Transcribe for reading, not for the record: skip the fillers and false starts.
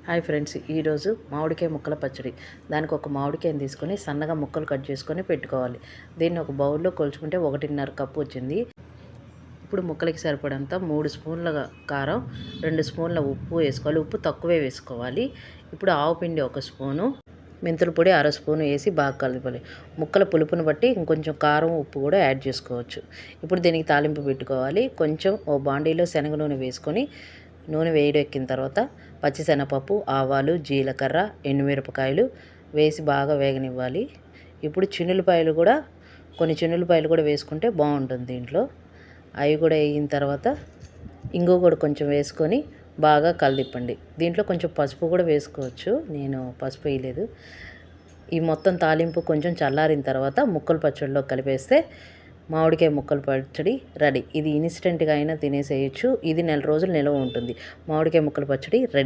Hi friends, ఈరోజు మామిడికాయ ముక్కల పచ్చడి. దానికి ఒక మామిడికాయని తీసుకొని సన్నగా ముక్కలు కట్ చేసుకొని పెట్టుకోవాలి. దీన్ని ఒక బౌల్లో కొలుచుకుంటే 1.5 కప్పు వచ్చింది. ఇప్పుడు ముక్కలకి సరిపడంత 3 స్పూన్ల కారం, 2 స్పూన్ల ఉప్పు వేసుకోవాలి. ఉప్పు తక్కువే వేసుకోవాలి. ఇప్పుడు ఆవు పిండి 1 స్పూను, మెంతుల పొడి 1/2 స్పూను వేసి బాగా కలపాలి. ముక్కల పులుపుని బట్టి ఇంకొంచెం కారం ఉప్పు కూడా యాడ్ చేసుకోవచ్చు. ఇప్పుడు దీనికి తాలింపు పెట్టుకోవాలి. కొంచెం ఓ బాండీలో శనగ నూనె వేసుకొని నూనె వేడెక్కిన తర్వాత పచ్చిశనగపప్పు, ఆవాలు, జీలకర్ర, ఎండుమిరపకాయలు వేసి బాగా వేగనివ్వాలి. ఇప్పుడు కొన్ని చిన్నులపాయలు కూడా వేసుకుంటే బాగుంటుంది దీంట్లో. అవి కూడా వేగిన తర్వాత ఇంగువ కూడా కొంచెం వేసుకొని బాగా కలదిప్పండి. దీంట్లో కొంచెం పసుపు కూడా వేసుకోవచ్చు, నేను పసుపు వేయలేదు. ఈ మొత్తం తాలింపు కొంచెం చల్లారిన తర్వాత ముక్కలు పచ్చడిలో కలిపేస్తే మామిడికాయ ముక్కల పచ్చడి రెడీ. ఇది ఇన్స్టెంట్గా అయినా తినేసేయచ్చు. ఇది నెల రోజులు నిల్వ ఉంటుంది. మామిడికాయ ముక్కల పచ్చడి రెడీ.